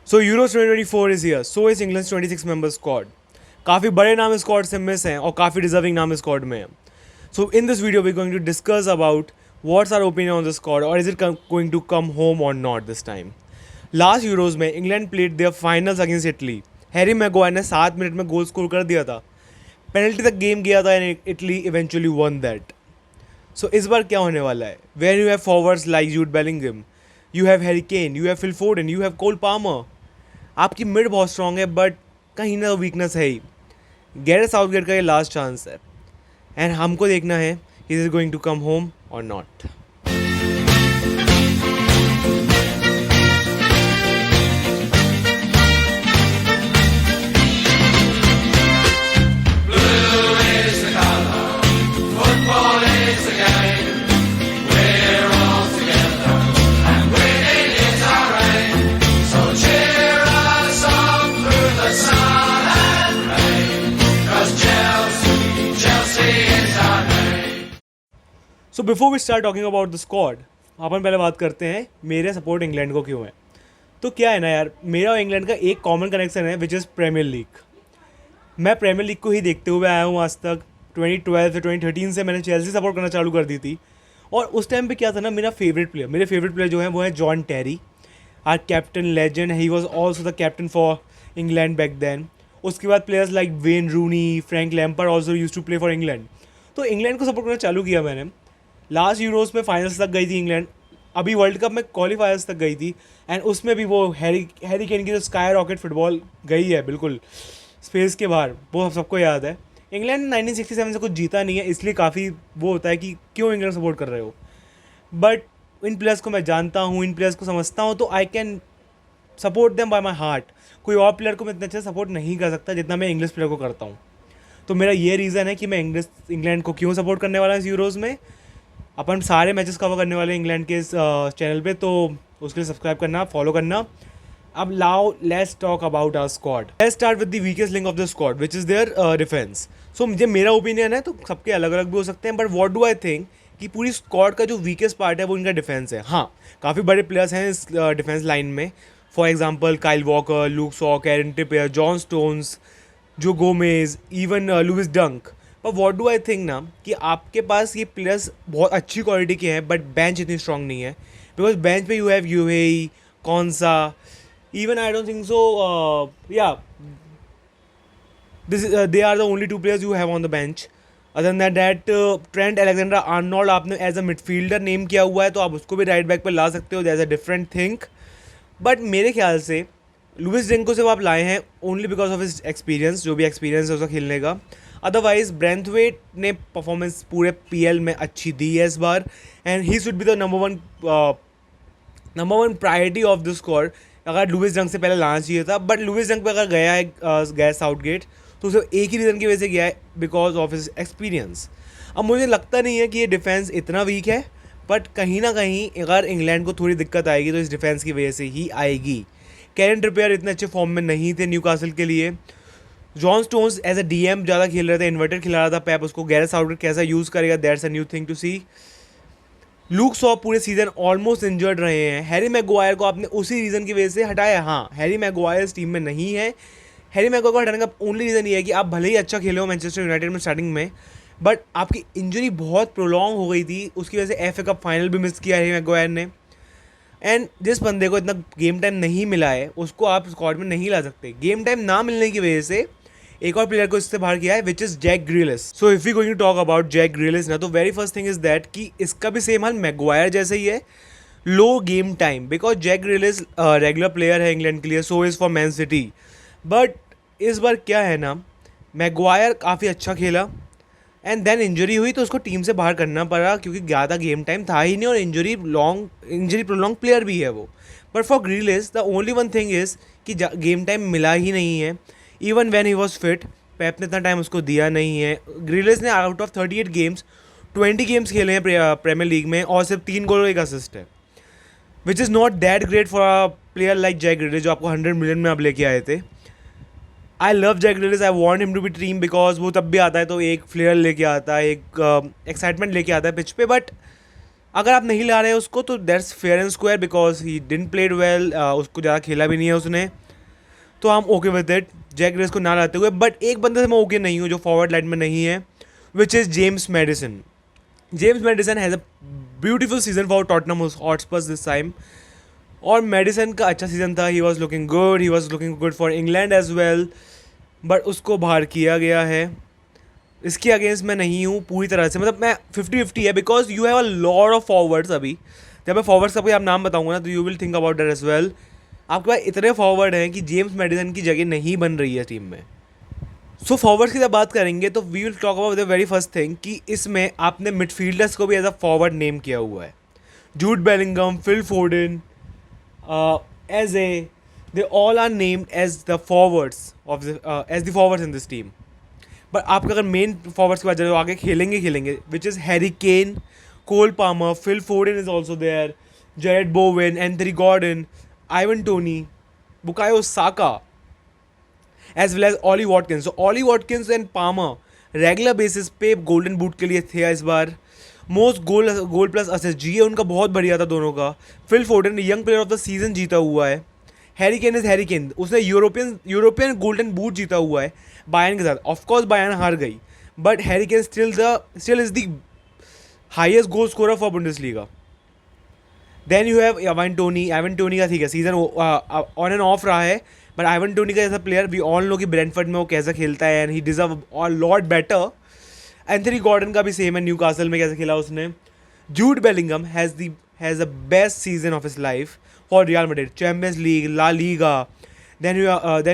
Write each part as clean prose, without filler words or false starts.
So Euros 2024 is here, so is England 26 member squad. काफ़ी बड़े नाम इस स्क्वाड से मिस हैं और काफ़ी डिजर्विंग नाम इस स्क्वाड में हैं। So in this video we going to discuss about what's our opinion on the squad और is it going to come home or not this time. Last Euros में England played their finals against Italy. Harry Maguire ने 7 minute में goal score कर दिया था, penalty तक game गया था and Italy eventually won that. So इस बार क्या होने वाला है? Where you have forwards like Jude Bellingham, you have Harry Kane, you have Phil Foden, you have Cole Palmer. आपकी मिड बहुत स्ट्रॉन्ग है बट कहीं ना वीकनेस है ही। गैरेथ साउथगेट का ये लास्ट चांस है एंड हमको देखना है is is going to come home or not. So before we start talking about the squad, अपन पहले बात करते हैं मेरे सपोर्ट इंग्लैंड को क्यों है। तो क्या है ना यार, मेरा और इंग्लैंड का एक कॉमन कनेक्शन है विच इज़ प्रीमियर लीग। मैं प्रीमियर लीग को ही देखते हुए आया हूँ आज तक। 2012 से 2013 से मैंने चेल्सी सपोर्ट करना चालू कर दी थी और उस टाइम पे क्या था ना, मेरे फेवरेट प्लेयर जो है वो है John Terry, our captain legend. He was also the captain for England back then. उसके बाद players like Wayne Rooney, Frank Lampard also use to play for England. तो इंग्लैंड को सपोर्ट करना चालू किया मैंने। लास्ट यूरोज में फाइनल्स तक गई थी इंग्लैंड, अभी वर्ल्ड कप में क्वालिफायर्स तक गई थी एंड उसमें भी वो हैरी केन की जो स्काई रॉकेट फुटबॉल गई है बिल्कुल स्पेस के बाहर, वो सबको याद है। इंग्लैंड 1967 से कुछ जीता नहीं है, इसलिए काफ़ी वो होता है कि क्यों इंग्लैंड सपोर्ट कर रहे हो। बट इन प्लेयर्स को मैं जानता हूँ, इन प्लेयर्स को समझता हूँ, तो I can support them by my heart. कोई और प्लेयर को मैं इतना अच्छा सपोर्ट नहीं कर सकता जितना मैं इंग्लिश प्लेयर को करता हूँ। तो मेरा ये रीज़न है कि मैं इंग्लैंड को क्यों सपोर्ट करने वाला हूँ इस यूरोज़ में। अपन सारे मैचेस कवर करने वाले इंग्लैंड के इस चैनल पे, तो उसके लिए सब्सक्राइब करना, फॉलो करना। अब लाओ let's talk about our squad. Let's start with the weakest link of the squad which is their defence. So मुझे मेरा ओपिनियन है, तो सबके अलग अलग भी हो सकते हैं, but what do I think कि पूरी स्क्वाड का जो वीकेस्ट पार्ट है वो इनका डिफेंस है। हाँ, काफ़ी बड़े प्लेयर्स हैं इस डिफेंस लाइन में। For example Kyle Walker, Luke Shaw, Kieran Trippier, John Stones, Joe Gomez, even Lewis Dunk. पर व्हाट डू आई थिंक ना कि आपके पास ये प्लेयर्स बहुत अच्छी क्वालिटी के हैं बट बेंच इतनी स्ट्रांग नहीं है। बिकॉज बेंच पे यू हैव यूएई, कौनसा, even I don't think so या this they are the only 2 players you have on the bench. Other than that Trent Alexander Arnold आपने as a midfielder name किया हुआ है, तो आप उसको भी राइट बैक पर ला सकते हो, that's a different think. But मेरे ख्याल से लुइस डिंक को सिर्फ आप लाए हैं only because of his experience, जो भी एक्सपीरियंस है उसका खेलने का। अदरवाइज ब्रेंथवेट ने परफॉर्मेंस पूरे पीएल में अच्छी दी है इस बार and he should be the number one priority of the squad. अगर लुइस डंक से पहले लाना चाहिए था, बट लुइस डंक पे अगर गया साउथगेट तो उसे एक ही रीज़न की वजह से गया है, बिकॉज ऑफ हिज एक्सपीरियंस। अब मुझे लगता नहीं है कि ये डिफेंस इतना वीक है, बट कहीं ना कहीं अगर इंग्लैंड को थोड़ी दिक्कत आएगी तो इस डिफेंस की वजह से ही आएगी। कैरन ट्रिपियर इतने अच्छे फॉर्म में नहीं थे न्यूकासल के लिए। John Stones as a DM ज़्यादा खेल रहे थे, इन्वर्टेड खिला रहा था पैप उसको। गैरेथ साउथगेट कैसा यूज़ करेगा, that's a new thing to see. Luke Shaw पूरे सीजन ऑलमोस्ट इंजर्ड रहे हैं। हैरी मैगवायर को आपने उसी रीज़न की वजह से हटाया। हाँ, हैरी मैगवायर इस टीम में नहीं है। हैरी मैगवायर को हटाने का ओनली रीज़न ये है कि आप भले ही अच्छा खेले हो मैनचेस्टर यूनाइटेड में स्टार्टिंग में, बट आपकी इंजरी बहुत प्रोलॉन्ग हो गई थी, उसकी वजह से एफए कप फाइनल भी मिस किया हैरी मैगवायर ने। एंड जिस बंदे को इतना गेम टाइम नहीं मिला है उसको आप स्क्वाड में नहीं ला सकते। गेम टाइम ना मिलने की वजह से एक और प्लेयर को इससे बाहर किया है which is Jack Grealish. So if you going to talk about Jack Grealish ना, तो very first thing is that कि इसका भी सेम हाल मैगवायर जैसे ही है, low game time. Because Jack Grealish regular player है इंग्लैंड के लिए, so is for Man City. But इस बार क्या है ना, मैगवायर काफ़ी अच्छा खेला एंड देन इंजरी हुई तो उसको टीम से बाहर करना पड़ा क्योंकि ज़्यादा गेम टाइम था ही नहीं और इंजरी प्रोलॉन्ग प्लेयर भी है वो। But for Grealish the only one thing is कि गेम टाइम मिला ही नहीं है। Even when he was fit, Pep ने इतना टाइम उसको दिया नहीं है। ग्रिलिश ने आउट ऑफ 38 गेम्स 20 गेम्स खेले हैं प्रीमियर लीग में और सिर्फ 3 गोल और 1 असिस्ट है, which is not that great for a player like Jack Grealish जो आपको 100 मिलियन में आप लेके आए थे। I love Jack Grealish, I want him to be team because वो तब भी आता है तो एक फ्लेयर लेके आता है, एक एक्साइटमेंट लेके आता है पिच पे। बट अगर आप नहीं ला रहे हैं उसको तो that's fair and square because he didn't played well, उसको ज़्यादा खेला भी नहीं है उसने, तो हम okay with it Jack Grace को ना लाते हुए। बट एक बंदे से मैं ओके नहीं हूँ जो फॉरवर्ड लाइन में नहीं है, which is James Maddison. James Maddison has a beautiful season for Tottenham Hotspurs this time, और मैडिसन का अच्छा सीजन था, he was looking good for England as well, but उसको बाहर किया गया है। इसके अगेंस्ट मैं नहीं हूँ पूरी तरह से, मतलब मैं 50-50 है because you have a lot of forwards. अभी जब मैं फॉरवर्ड्स का कोई आप नाम बताऊंगा ना तो you will think about that as well. आपके पास इतने फॉरवर्ड हैं कि जेम्स मैडिसन की जगह नहीं बन रही है टीम में। सो फॉरवर्ड्स की जब बात करेंगे तो we will talk about the very first thing कि इसमें आपने मिडफील्डर्स को भी एज अ फॉरवर्ड नेम किया हुआ है। Jude Bellingham, Phil Foden, as a they all are named as the forwards of as the forwards in this team. But आपका अगर मेन फॉरवर्ड्स की बात जो आगे खेलेंगे which is Harry Kane, Cole Palmer, Phil Foden is also there, Jarrod Bowen, Anthony Gordon, Ivan Toney, Bukayo Saka, as well as Ollie Watkins. तो Ollie Watkins and Palmer regular basis पे golden boot के लिए थे इस बार। Most गोल plus assist जी उनका बहुत बढ़िया था दोनों का। Phil Foden young player of the season जीता हुआ है। Harry Kane is Harry Kane, उसने यूरोपियन गोल्डन बूट जीता हुआ है बायर्न के साथ। ऑफकोर्स बायर्न हार गई, but Harry Kane still is the highest goal scorer for Bundesliga. Then you have Ivan Toney का ठीक है सीजन ऑन एंड ऑफ रहा है, बट आइवन टोनी का जैसा प्लेयर वी ऑल नो कि ब्रेंटफोर्ड में वो कैसा खेलता है and he deserve a lot better. Anthony Gordon का भी सेम है, न्यूकासल में कैसे खेला उसने। Jude Bellingham has the best season of his life for Real Madrid, Champions League, La Liga, then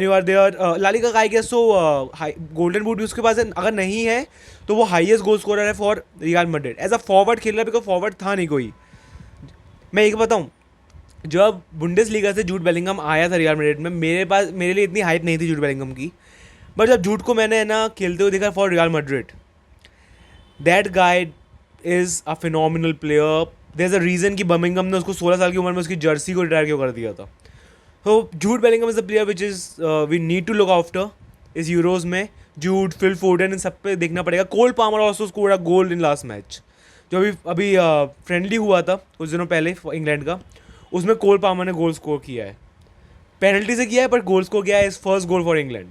you are there. La Liga का I guess so golden boot भी उसके पास है, अगर नहीं है तो वो हाईएस्ट गोल स्कोरर है for Real Madrid. As a forward खेल रहा है बिकॉज फॉरवर्ड था नहीं कोई। मैं एक बताऊँ, जब बुंडेसलीगा से जूड बेलिंगम आया था रियल मैड्रिड में, मेरे लिए इतनी हाइप नहीं थी जूड बेलिंगम की, बट जब जूड को मैंने ना खेलते हुए देखा for Real Madrid, that guy is a phenomenal player. There is a reason कि बर्मिंघम ने उसको 16 साल की उम्र में उसकी जर्सी को रिटायर क्यों कर दिया था। तो Jude Bellingham is a player which is we need to look after इस यूरोज़ में। जूड, फिल फोर्डन, इन सब पे देखना पड़ेगा। Cole Palmer also scored a goal in last match, जो अभी फ्रेंडली हुआ था कुछ दिनों पहले इंग्लैंड का, उसमें कोल पामर ने गोल स्कोर किया है। पेनल्टी से किया है पर गोल स्कोर किया है, इस फर्स्ट गोल फॉर इंग्लैंड।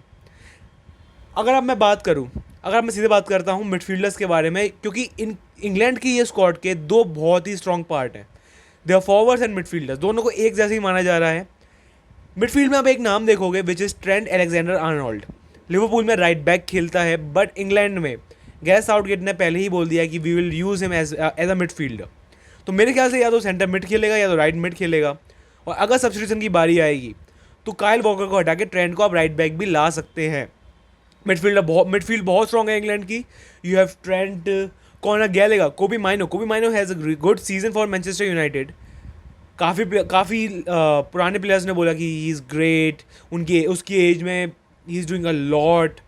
अगर मैं सीधे बात करता हूँ मिडफील्डर्स के बारे में, क्योंकि इंग्लैंड की ये स्क्वाड के दो बहुत ही स्ट्रॉन्ग पार्ट हैं, they are forwards and midfielders, दोनों को एक जैसे ही माना जा रहा है। मिडफील्ड में आप एक नाम देखोगे which is Trent Alexander Arnold. Liverpool में राइट बैक खेलता है, बट इंग्लैंड में गैरेथ साउथगेट ने पहले ही बोल दिया कि we will use him as a midfielder. तो मेरे ख्याल से या तो सेंटर मिड खेलेगा या तो राइट मिड खेलेगा, और अगर सब्स्टिट्यूशन की बारी आएगी तो काइल वॉकर को हटा के ट्रेंट को आप राइट बैक भी ला सकते हैं। मिडफील्ड बहुत स्ट्रॉन्ग है इंग्लैंड की। You have Trent, Conor Gallagher, Kobbie Mainoo has a good season for Manchester United. काफ़ी पुराने प्लेयर्स ने बोला कि ही इज़ ग्रेट, उसकी एज में he is doing a lot.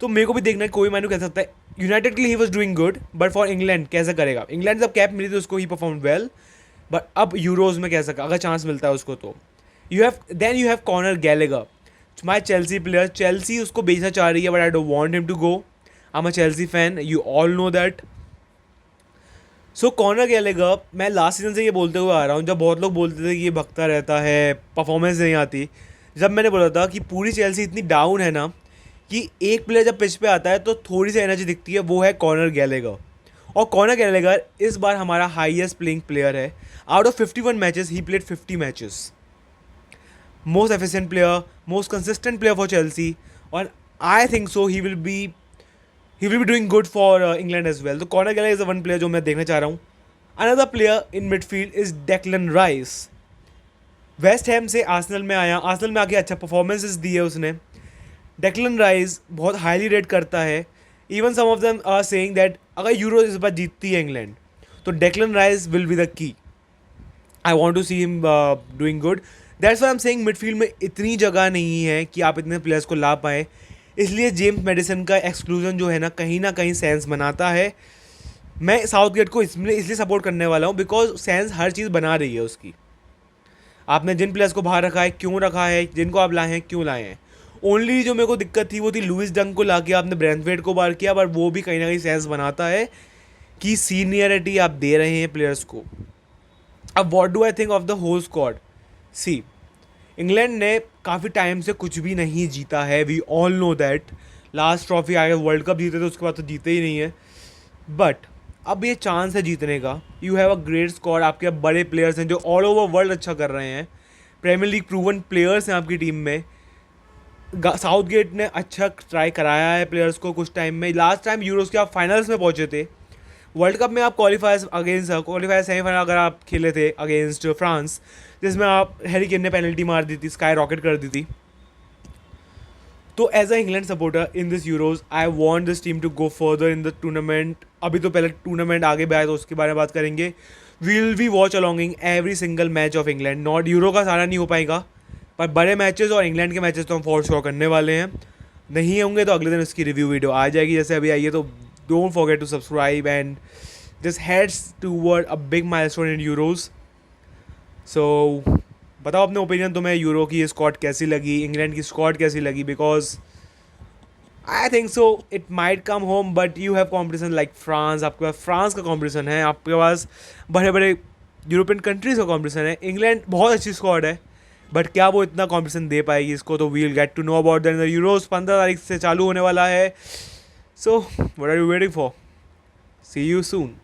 तो मेरे को भी देखना है कोबी माइनो कह सकता है। यूनाइटेड के लिए he was doing good, but for England कैसा करेगा। इंग्लैंड जब कैप मिली थी उसको ही परफॉर्म वेल, बट अब यूरोज़ में कैसा अगर चांस मिलता है उसको तो you have Conor Gallagher, my Chelsea player. Chelsea उसको बेचना चाह रही है, but I don't want him to go. I am a Chelsea fan, you all know that. So Conor Gallagher, मैं लास्ट सीजन से ये बोलते हुए आ रहा हूँ, जब बहुत लोग बोलते थे कि ये भगता रहता है, परफॉर्मेंस नहीं आती, जब मैंने बोला था कि पूरी चेल्सी इतनी डाउन है ना कि एक प्लेयर जब पिच पे आता है तो थोड़ी सी एनर्जी दिखती है, वो है कॉनर गैलेगर। और कॉनर गैलेगर इस बार हमारा हाईएस्ट प्लेइंग प्लेयर है। Out of 51 matches he played 50 matches. Most efficient player, most consistent player for Chelsea, और I think so he will be doing good for England as well. तो Conor Gallagher is the one player जो मैं देखना चाह रहा हूँ। Another player in midfield is Declan Rice. West Ham से Arsenal में आया, आर्सेनल में आके अच्छा परफॉर्मेंसेस दिए उसने। डेक्लन राइस बहुत हाईली रेट करता है। Even some of them are saying that अगर यूरो इस बार जीतती है इंग्लैंड तो Declan Rice will be the key. I want to see him doing good. That's why I am saying midfield में इतनी जगह नहीं है कि आप इतने प्लेयर्स को ला पाएँ, इसलिए जेम्स मैडिसन का एक्सक्लूजन जो है ना कहीं सेंस बनाता है। मैं साउथगेट को इसलिए सपोर्ट करने वाला हूँ बिकॉज सेंस हर चीज़ बना रही है उसकी। आपने जिन प्लेयर्स को बाहर रखा है क्यों रखा है, जिनको आप लाए हैं क्यों लाए हैं। ओनली जो मेरे को दिक्कत थी वो थी लुइस डंक को ला के आपने ब्रेंथवेट को बाहर किया, बट वो भी कहीं ना कहीं सेंस बनाता है की सीनियरिटी आप दे रहे हैं प्लेयर्स को। अब what do I think of the whole squad? See, England ने काफ़ी टाइम से कुछ भी नहीं जीता है, we all know that. Last trophy आगे वर्ल्ड कप जीते थे, उसके बाद तो जीते ही नहीं है। बट अब ये चांस है जीतने का। You have a great squad, आपके बड़े प्लेयर्स हैं जो ऑल ओवर वर्ल्ड अच्छा कर रहे हैं, प्रीमियर लीग प्रूवन प्लेयर्स हैं आपकी टीम में। साउथ गेट ने अच्छा ट्राई कराया है प्लेयर्स को कुछ टाइम में। लास्ट टाइम यूरोस के आप फाइनल्स में पहुंचे थे, वर्ल्ड कप में आप क्वालिफायर सेमीफाइनल अगर आप खेले थे अगेंस्ट फ्रांस, जिसमें आप हैरी केन ने पेनल्टी मार दी थी, स्काई रॉकेट कर दी थी। तो as a England supporter in this Euros I want this team to go further in the tournament. अभी तो पहले टूर्नामेंट आगे बढ़ाए तो उसके बारे में बात करेंगे। Will we watch along in every single match of England. Not Euro का सारा नहीं हो पाएगा, पर बड़े मैचेस और इंग्लैंड के मैचेस तो हम फॉर श्योर करने वाले हैं। नहीं होंगे तो अगले दिन इसकी रिव्यू वीडियो आ जाएगी, जैसे अभी आई है। तो don't forget to subscribe and this heads toward a big milestone in Euros. So बताओ अपने ओपिनियन, तुम्हें यूरो की स्क्वाड कैसी लगी, इंग्लैंड की स्क्वाड कैसी लगी? Because I think so it might come home, but you have competition like France. आपके पास फ्रांस का कॉम्पिटिशन है, आपके पास बड़े बड़े यूरोपियन कंट्रीज़ का कॉम्पिटिशन है। इंग्लैंड बहुत अच्छी स्क्वाड है, बट क्या वो इतना कॉम्पिटिशन दे पाएगी इसको? तो we'll get to know about that in the Euros. 15 तारीख से चालू होने वाला है। So what are you waiting for? See you soon.